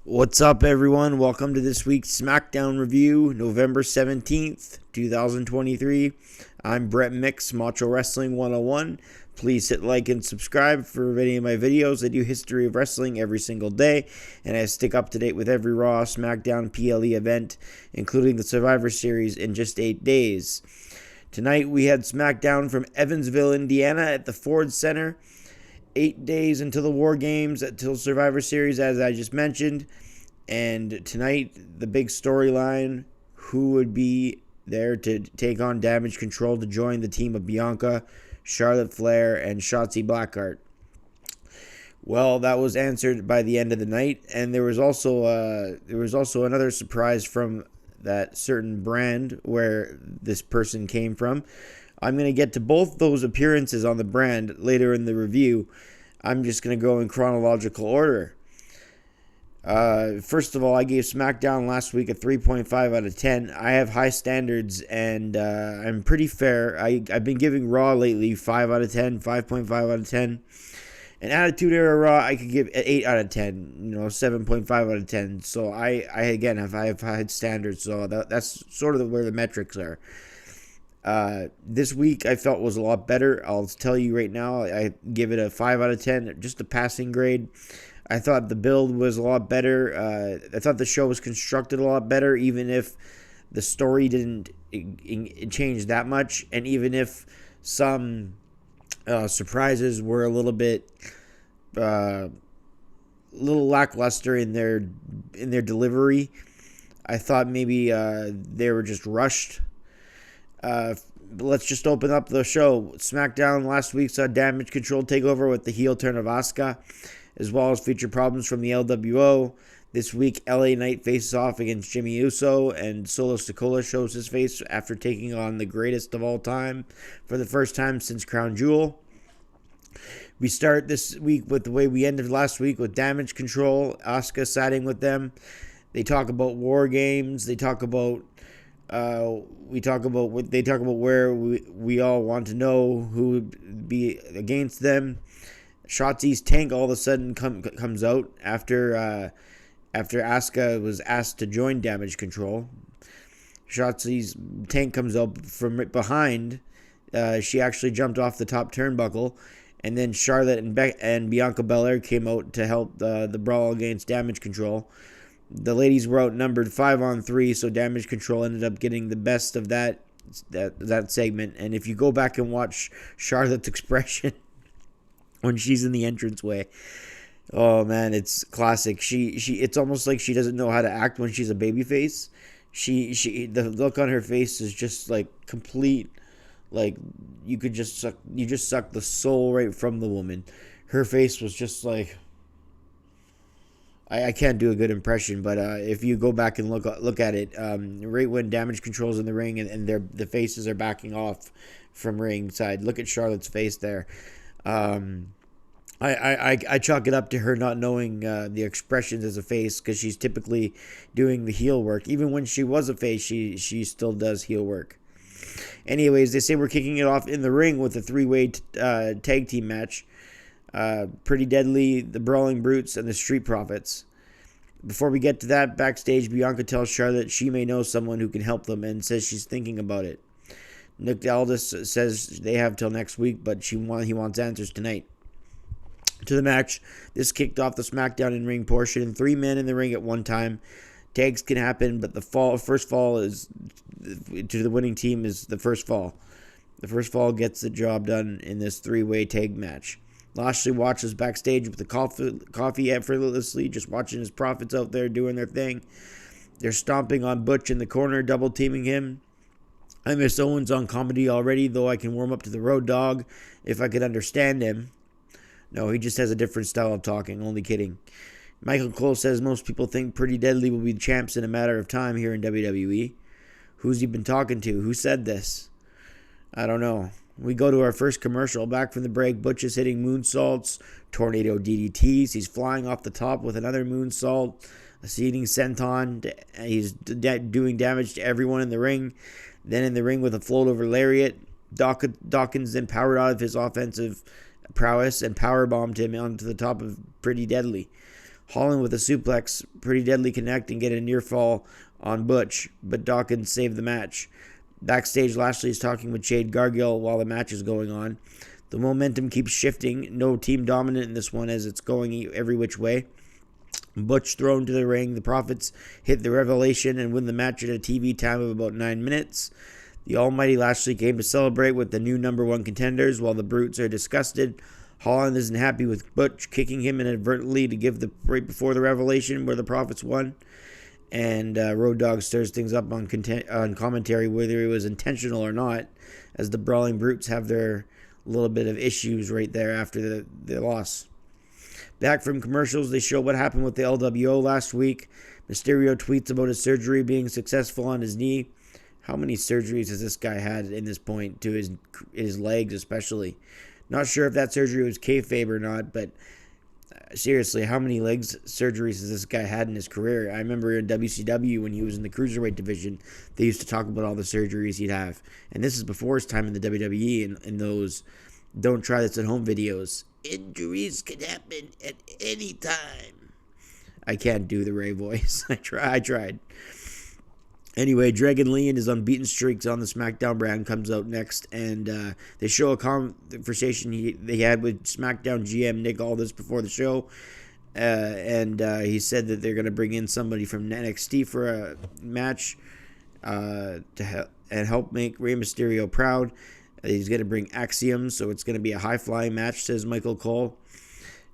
What's up, everyone? Welcome to this week's SmackDown review, November 17th, 2023. I'm Brett Mix, Macho Wrestling 101. Please hit like and subscribe for any of my videos. I do history of wrestling every single day, and I stick up to date with every Raw, SmackDown, PLE event, including the Survivor Series in just 8 days. Tonight we had SmackDown from Evansville, Indiana at the Ford Center. 8 days until the WarGames, until Survivor Series, as I just mentioned. And tonight, the big storyline, who would be there to take on Damage Control to join the team of Bianca, Charlotte Flair, and Shotzi Blackheart. Well, that was answered by the end of the night, and there was also another surprise from that certain brand where this person came from. I'm going to get to both those appearances on the brand later in the review. I'm just going to go in chronological order. First of all, I gave SmackDown last week a 3.5 out of 10. I have high standards, and I'm pretty fair. I've been giving Raw lately 5 out of 10, 5.5 out of 10. And Attitude Era Raw, I could give an 8 out of 10, 7.5 out of 10. So I again, have high standards, so that's sort of where the metrics are. This week I felt was a lot better. I'll tell you right now, I give it a 5 out of 10, just a passing grade. I thought the build was a lot better. I thought the show was constructed a lot better, even if the story didn't change that much, and even if some surprises were a little bit little lackluster in their delivery. I thought maybe they were just rushed. Let's just open up the show. SmackDown last week saw Damage Control take over with the heel turn of Asuka, as well as feature problems from the LWO. This week, LA Knight faces off against Jimmy Uso, and Solo Sikoa shows his face after taking on the greatest of all time for the first time since Crown Jewel. We start this week with the way we ended last week with Damage Control, Asuka siding with them. They talk about WarGames. They talk about where we all want to know who would be against them. Shotzi's tank all of a sudden comes out after Asuka was asked to join Damage Control. Shotzi's tank comes out from right behind. She actually jumped off the top turnbuckle, and then Charlotte and Bianca Belair came out to help the brawl against Damage Control. The ladies were outnumbered 5-on-3, so Damage Control ended up getting the best of that segment. And if you go back and watch Charlotte's expression when she's in the entranceway, oh man, it's classic. It's almost like she doesn't know how to act when she's a babyface. The look on her face is just like complete, like you just suck the soul right from the woman. Her face was just like, I can't do a good impression, but if you go back and look at it, right when Damage Control's in the ring and the faces are backing off from ringside, look at Charlotte's face there. I chalk it up to her not knowing the expressions as a face, because she's typically doing the heel work. Even when she was a face, she still does heel work. Anyways, they say we're kicking it off in the ring with a 3-way tag team match. Pretty Deadly, the Brawling Brutes, and the Street Profits. Before we get to that, backstage, Bianca tells Charlotte she may know someone who can help them and says she's thinking about it. Nick Aldis says they have till next week, but he wants answers tonight. To the match, this kicked off the SmackDown in-ring portion. 3 men in the ring at one time. Tags can happen, but the first fall is to the winning team is the first fall. The first fall gets the job done in this 3-way tag match. Lashley watches backstage with the coffee effortlessly, just watching his Profits out there doing their thing. They're stomping on Butch in the corner, double teaming him. I miss Owens on comedy already, though I can warm up to the Road Dogg if I could understand him. No, he just has a different style of talking, only kidding. Michael Cole says most people think Pretty Deadly will be the champs in a matter of time here in WWE. Who's he been talking to? Who said this? I don't know. We go to our first commercial. Back from the break, Butch is hitting moonsaults, tornado DDTs. He's flying off the top with another moonsault, a seating senton. He's doing damage to everyone in the ring. Then in the ring with a float over lariat. Dawkins then powered out of his offensive prowess and powerbombed him onto the top of Pretty Deadly. Holland with a suplex, pretty deadly connect, and get a near fall on Butch, but Dawkins saved the match. Backstage, Lashley is talking with Jade Gargill while the match is going on. The momentum keeps shifting. No team dominant in this one as it's going every which way. Butch thrown to the ring. The Profits hit the Revelation and win the match at a TV time of about 9 minutes. The almighty Lashley came to celebrate with the new number one contenders while the Brutes are disgusted. Holland isn't happy with Butch kicking him inadvertently to give the right before the Revelation where the Profits won. And Road Dogg stirs things up on commentary, whether it was intentional or not, as the Brawling Brutes have their little bit of issues right there after the loss. Back from commercials, they show what happened with the LWO last week. Mysterio tweets about his surgery being successful on his knee. How many surgeries has this guy had in this point to his legs especially? Not sure if that surgery was kayfabe or not, but seriously, how many legs surgeries has this guy had in his career? I remember in WCW when he was in the Cruiserweight division, they used to talk about all the surgeries he'd have. And this is before his time in the WWE and those Don't Try This at Home videos. Injuries can happen at any time. I can't do the Ray voice. I tried. Anyway, Dragon Lee and his unbeaten streaks on the SmackDown brand comes out next, and they show a conversation they had with SmackDown GM Nick Aldis before the show, and he said that they're going to bring in somebody from NXT for a match to help make Rey Mysterio proud. He's going to bring Axiom, so it's going to be a high-flying match, says Michael Cole.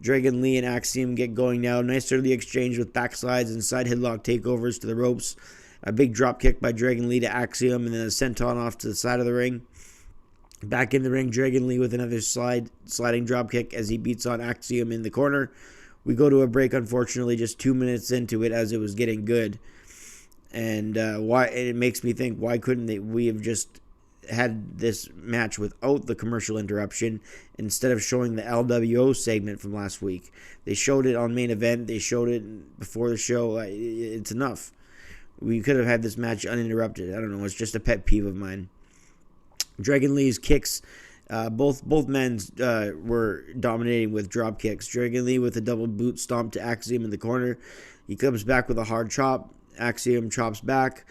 Dragon Lee and Axiom get going now. Nice early exchange with backslides and side headlock takeovers to the ropes. A big drop kick by Dragon Lee to Axiom, and then a senton off to the side of the ring. Back in the ring, Dragon Lee with another sliding drop kick as he beats on Axiom in the corner. We go to a break, unfortunately, just 2 minutes into it as it was getting good. And it makes me think, why couldn't we have just had this match without the commercial interruption instead of showing the LWO segment from last week? They showed it on main event. They showed it before the show. It's enough. We could have had this match uninterrupted. I don't know. It's just a pet peeve of mine. Dragon Lee's kicks, both men were dominating with drop kicks. Dragon Lee with a double boot stomp to Axiom in the corner. He comes back with a hard chop. Axiom chops back.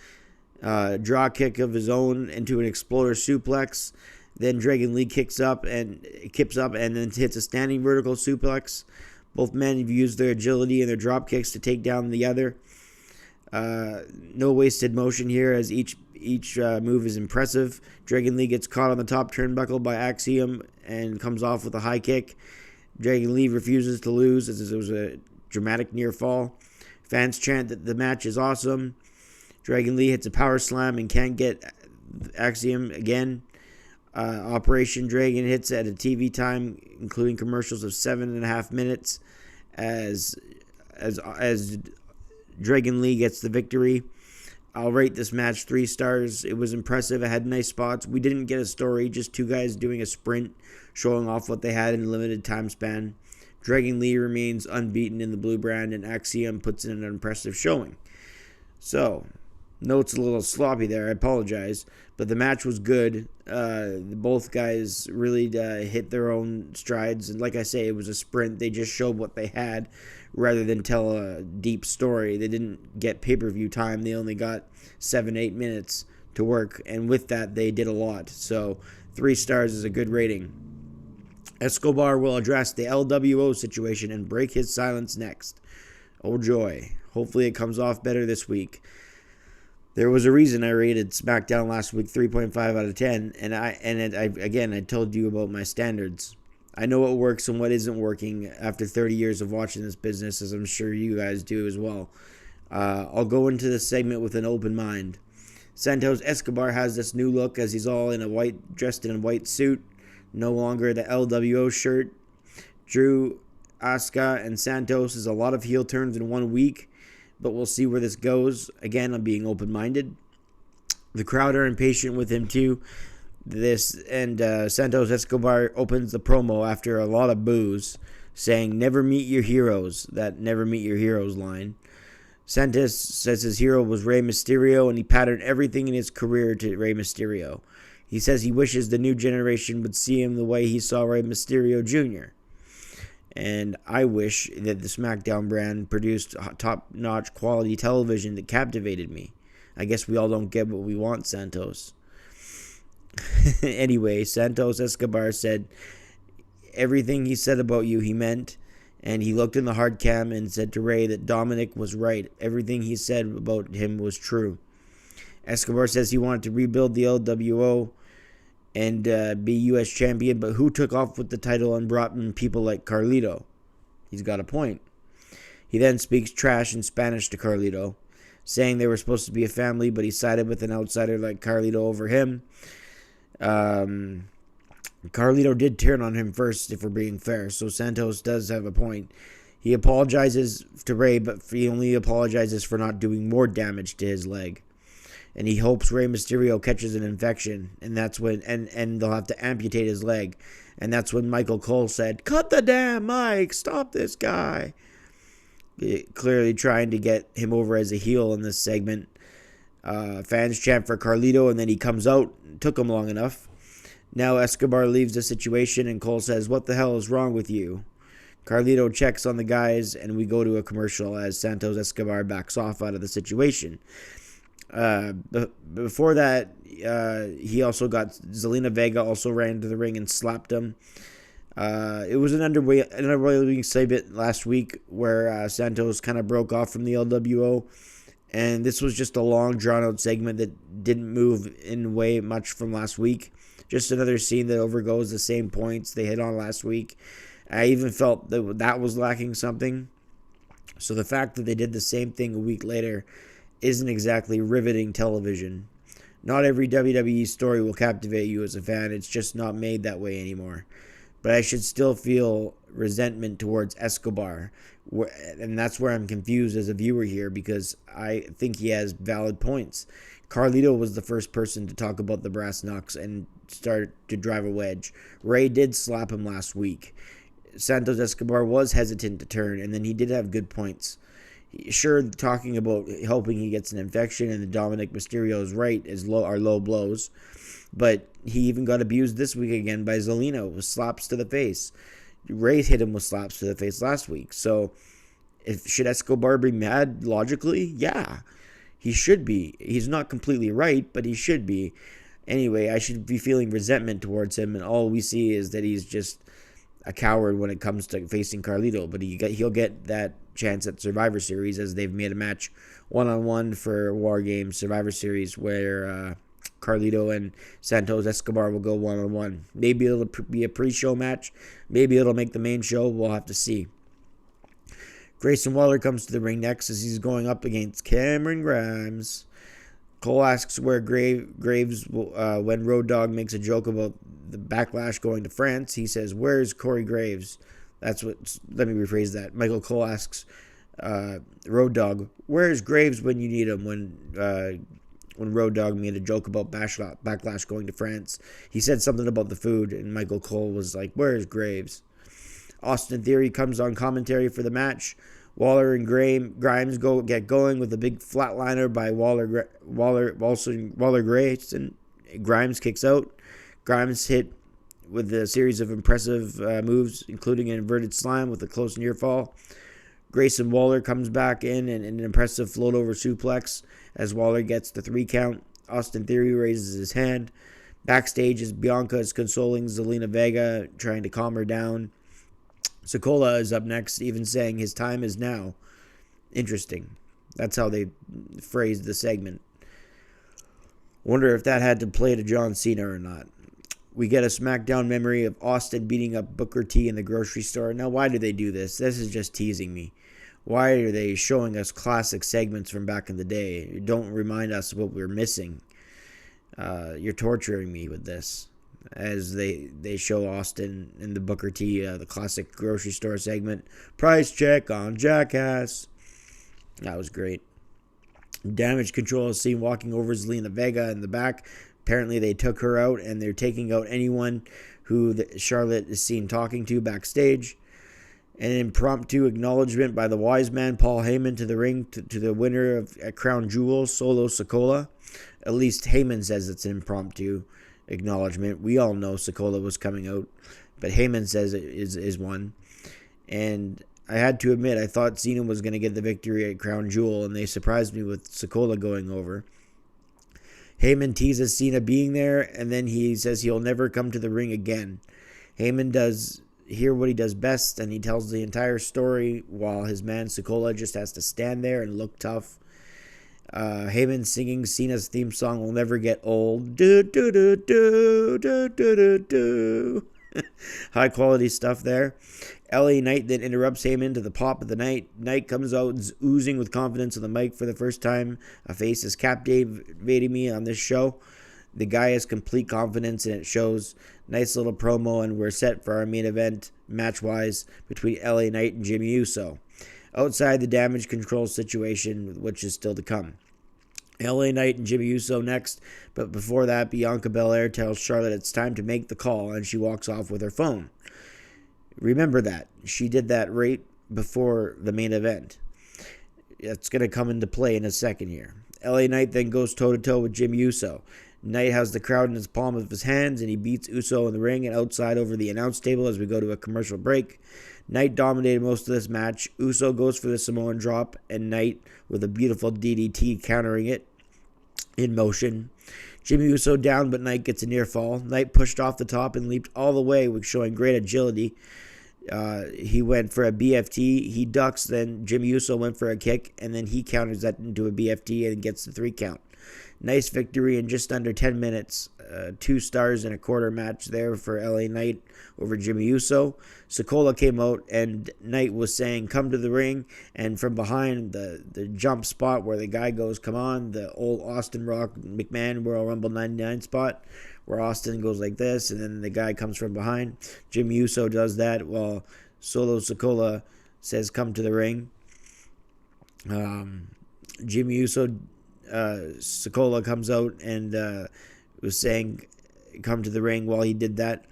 Draw kick of his own into an exploder suplex. Then Dragon Lee kips up and then hits a standing vertical suplex. Both men have used their agility and their drop kicks to take down the other. No wasted motion here as each move is impressive. Dragon Lee gets caught on the top turnbuckle by Axiom and comes off with a high kick. Dragon Lee refuses to lose as it was a dramatic near fall. Fans chant that the match is awesome. Dragon Lee hits a power slam and can't get Axiom again. Operation Dragon hits at a TV time, including commercials of 7.5 minutes as Dragon Lee gets the victory. I'll rate this match 3 stars. It was impressive. It had nice spots. We didn't get a story, just two guys doing a sprint, showing off what they had in a limited time span. Dragon Lee remains unbeaten in the blue brand, and Axiom puts in an impressive showing. So, notes a little sloppy there. I apologize. But the match was good. Both guys really hit their own strides. And like I say, it was a sprint. They just showed what they had rather than tell a deep story. They didn't get pay-per-view time. They only got 7-8 minutes to work. And with that, they did a lot. So 3 stars is a good rating. Escobar will address the LWO situation and break his silence next. Oh joy. Hopefully it comes off better this week. There was a reason I rated SmackDown last week 3.5 out of 10, and I told you about my standards. I know what works and what isn't working after 30 years of watching this business, as I'm sure you guys do as well. I'll go into this segment with an open mind. Santos Escobar has this new look as he's all dressed in a white suit, no longer the LWO shirt. Drew, Asuka, and Santos is a lot of heel turns in 1 week. But we'll see where this goes. Again, I'm being open-minded. The crowd are impatient with him too. Santos Escobar opens the promo after a lot of boos, saying, "Never meet your heroes." That "never meet your heroes" line. Santos says his hero was Rey Mysterio, and he patterned everything in his career to Rey Mysterio. He says he wishes the new generation would see him the way he saw Rey Mysterio Jr. And I wish that the SmackDown brand produced top-notch quality television that captivated me. I guess we all don't get what we want, Santos. Anyway, Santos Escobar said everything he said about you he meant, and he looked in the hard cam and said to Ray that Dominic was right. Everything he said about him was true. Escobar says he wanted to rebuild the LWO and be U.S. champion, but who took off with the title and brought in people like Carlito? He's got a point. He then speaks trash in Spanish to Carlito, saying they were supposed to be a family, but he sided with an outsider like Carlito over him. Carlito did turn on him first, if we're being fair, so Santos does have a point. He apologizes to Ray, but he only apologizes for not doing more damage to his leg. And he hopes Rey Mysterio catches an infection, and that's when and they'll have to amputate his leg. And that's when Michael Cole said, "Cut the damn mic, stop this guy." Clearly trying to get him over as a heel in this segment. Fans chant for Carlito, and then he comes out. Took him long enough. Now Escobar leaves the situation, and Cole says, "What the hell is wrong with you?" Carlito checks on the guys, and we go to a commercial as Santos Escobar backs off out of the situation. Before that, he also got Zelina Vega also ran into the ring and slapped him. It was an underwhelming segment last week where Santos kind of broke off from the LWO, and this was just a long, drawn-out segment that didn't move in way much from last week. Just another scene that overgoes the same points they hit on last week. I even felt that was lacking something. So the fact that they did the same thing a week later isn't exactly riveting television. Not every WWE story will captivate you as a fan. It's just not made that way anymore. But I should still feel resentment towards Escobar. And that's where I'm confused as a viewer here, because I think he has valid points. Carlito was the first person to talk about the brass knucks and start to drive a wedge. Ray did slap him last week. Santos Escobar was hesitant to turn, and then he did have good points. Sure, talking about hoping he gets an infection and the Dominic Mysterio is right are low blows, but he even got abused this week again by Zelina with slaps to the face. Ray hit him with slaps to the face last week. So, should Escobar be mad logically? Yeah, he should be. He's not completely right, but he should be. Anyway, I should be feeling resentment towards him, and all we see is that he's just a coward when it comes to facing Carlito, but he'll get that chance at Survivor Series, as they've made a match one-on-one for WarGames Survivor Series where Carlito and Santos Escobar will go one-on-one. Maybe it'll be a pre-show match. Maybe it'll make the main show. We'll have to see. Grayson Waller comes to the ring next as he's going up against Cameron Grimes. Cole asks where Graves, when Road Dogg makes a joke about the backlash going to France, he says, "Where's Corey Graves?" Let me rephrase that. Michael Cole asks Road Dogg, "Where's Graves when you need him?" When Road Dogg made a joke about backlash going to France, he said something about the food, and Michael Cole was like, "Where's Graves?" Austin Theory comes on commentary for the match. Waller and Grimes get going with a big flatliner by Waller Grayson. Grimes kicks out. Grimes hit with a series of impressive moves, including an inverted slam with a close near fall. Grayson Waller comes back in and an impressive float over suplex as Waller gets the 3 count. Austin Theory raises his hand. Backstage as Bianca is consoling Zelina Vega, trying to calm her down. Sokola is up next, even saying his time is now. Interesting. That's how they phrased the segment. Wonder if that had to play to John Cena or not. We get a SmackDown memory of Austin beating up Booker T in the grocery store. Now, why do they do this? This is just teasing me. Why are they showing us classic segments from back in the day? Don't remind us what we're missing. You're torturing me with this. As they show Austin in the Booker T, the classic grocery store segment. Price check on Jackass. That was great. Damage Control is seen walking over Zelina Vega in the back. Apparently they took her out, and they're taking out anyone who Charlotte is seen talking to backstage. An impromptu acknowledgement by the wise man Paul Heyman to the ring to the winner of Crown Jewel, Solo Sikoa. At least Heyman says it's an impromptu acknowledgement. We all know Sikoa was coming out, but Heyman says it is one. And I had to admit, I thought Cena was going to get the victory at Crown Jewel, and they surprised me with Sikoa going over. Heyman teases Cena being there, and then he says he'll never come to the ring again. Heyman does hear what he does best, and he tells the entire story while his man Sikoa just has to stand there and look tough. Heyman singing Cena's theme song will never get old. Do, do, do, do, do, do, do, do. High quality stuff there. LA Knight then interrupts Heyman to the pop of the night. Knight comes out oozing with confidence on the mic for the first time. A face is captivating me on this show. The guy has complete confidence and it shows. Nice little promo, and we're set for our main event match-wise between LA Knight and Jimmy Uso. Outside the damage control situation, which is still to come. LA Knight and Jimmy Uso next, but before that, Bianca Belair tells Charlotte it's time to make the call, and she walks off with her phone. Remember that. She did that right before the main event. It's going to come into play in a second here. LA Knight then goes toe-to-toe with Jimmy Uso. Knight has the crowd in his palm of his hands, and he beats Uso in the ring and outside over the announce table as we go to a commercial break. Knight dominated most of this match. Uso goes for the Samoan drop, and Knight with a beautiful DDT countering it in motion. Jimmy Uso down, but Knight gets a near fall. Knight pushed off the top and leaped all the way, showing great agility. He went for a BFT. He ducks, then Jimmy Uso went for a kick, and then he counters that into a BFT and gets the 3 count. Nice victory in just under 10 minutes. 2 stars and a quarter match there for LA Knight over Jimmy Uso. Sikoa came out and Knight was saying, come to the ring. And from behind the jump spot where the guy goes, come on, the old Austin Rock McMahon Royal Rumble 99 spot where Austin goes like this. And then the guy comes from behind. Jimmy Uso does that while Solo Sikoa says, come to the ring. Jimmy Uso... Sikoa comes out and was saying come to the ring while he did that.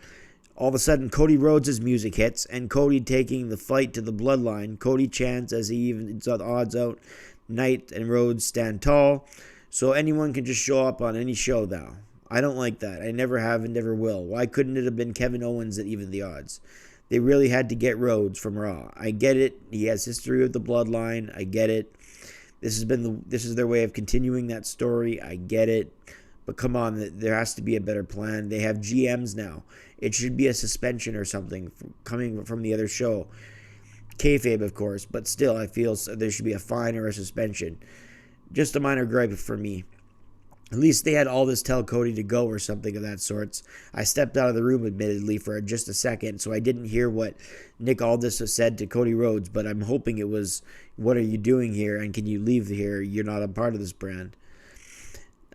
All of a sudden, Cody Rhodes' music hits, and Cody taking the fight to the bloodline. Cody chants as he evens the odds out. Knight and Rhodes stand tall, so anyone can just show up on any show now. I don't like that. I never have and never will. Why couldn't it have been Kevin Owens that evened the odds? They really had to get Rhodes from Raw. I get it. He has history with the bloodline. I get it. This is their way of continuing that story. I get it. But come on, there has to be a better plan. They have GMs now. It should be a suspension or something coming from the other show. Kayfabe, of course, but still, I feel there should be a fine or a suspension. Just a minor gripe for me. At least they had all this tell Cody to go or something of that sorts. I stepped out of the room, admittedly, for just a second, so I didn't hear what Nick Aldis has said to Cody Rhodes, but I'm hoping it was, what are you doing here, and can you leave here? You're not a part of this brand.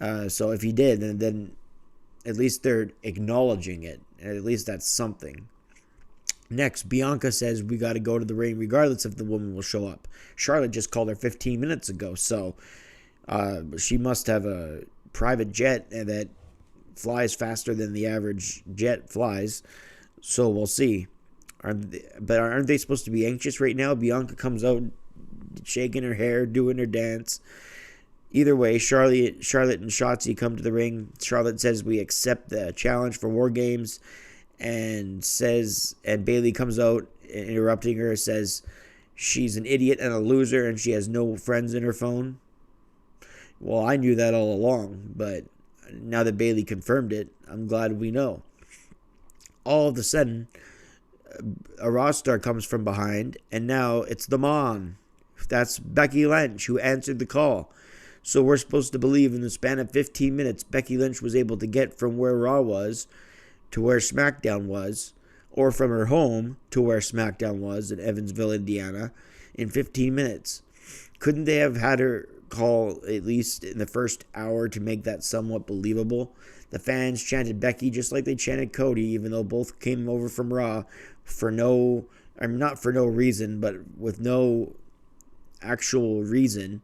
So if he did, then at least they're acknowledging it, and at least that's something. Next, Bianca says we got to go to the ring regardless if the woman will show up. Charlotte just called her 15 minutes ago, so she must have a private jet that flies faster than the average jet flies, so we'll see. But aren't they supposed to be anxious right now? Bianca comes out shaking her hair, doing her dance. Either way, Charlotte and Shotzi come to the ring. Charlotte says we accept the challenge for WarGames, and Bayley comes out, interrupting her, says she's an idiot and a loser and she has no friends in her phone. Well, I knew that all along, but now that Bayley confirmed it, I'm glad we know. All of a sudden, a Raw star comes from behind, and now it's the Mom. That's Becky Lynch, who answered the call. So we're supposed to believe in the span of 15 minutes, Becky Lynch was able to get from where Raw was to where SmackDown was, or from her home to where SmackDown was in Evansville, Indiana, in 15 minutes. Couldn't they have had her call at least in the first hour to make that somewhat believable? The fans chanted Becky just like they chanted Cody, even though both came over from Raw not for no reason, but with no actual reason,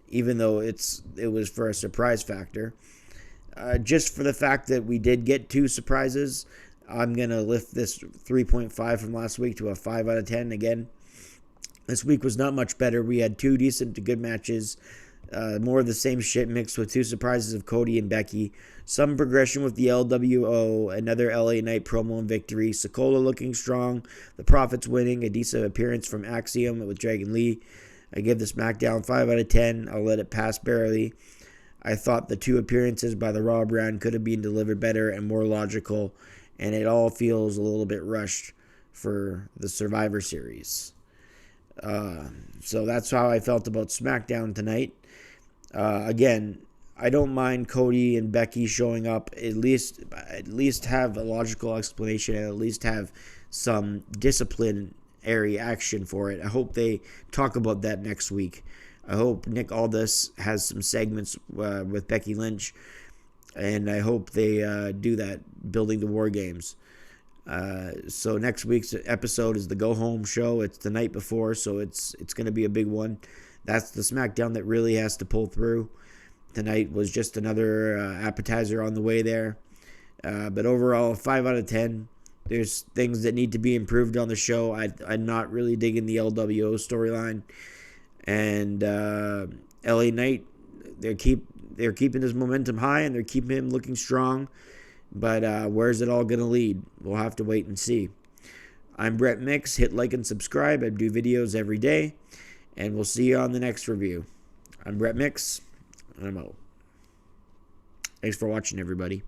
even though it was for a surprise factor. Just for the fact that we did get 2 surprises, I'm going to lift this 3.5 from last week to a 5 out of 10 again. This week was not much better. We had 2 decent to good matches. More of the same shit mixed with two surprises of Cody and Becky. Some progression with the LWO. Another LA Knight promo and victory. Sokola looking strong. The Profits winning. A decent appearance from Axiom with Dragon Lee. I give the SmackDown 5 out of 10. I'll let it pass barely. I thought the two appearances by the Raw brand could have been delivered better and more logical. And it all feels a little bit rushed for the Survivor Series. So that's how I felt about SmackDown tonight. Again, I don't mind Cody and Becky showing up. At least have a logical explanation and at least have some disciplinary action for it. I hope they talk about that next week. I hope Nick Aldis has some segments with Becky Lynch, and I hope they do that, building the WarGames. So next week's episode is the go home show. It's the night before, so it's going to be a big one. That's the SmackDown that really has to pull through. Tonight was just another appetizer on the way there. But overall, 5 out of 10. There's things that need to be improved on the show. I'm not really digging the LWO storyline. And LA Knight, they're keeping his momentum high and they're keeping him looking strong. But where's it all going to lead? We'll have to wait and see. I'm Brett Mix. Hit like and subscribe. I do videos every day. And we'll see you on the next review. I'm Brett Mix, and I'm out. Thanks for watching, everybody.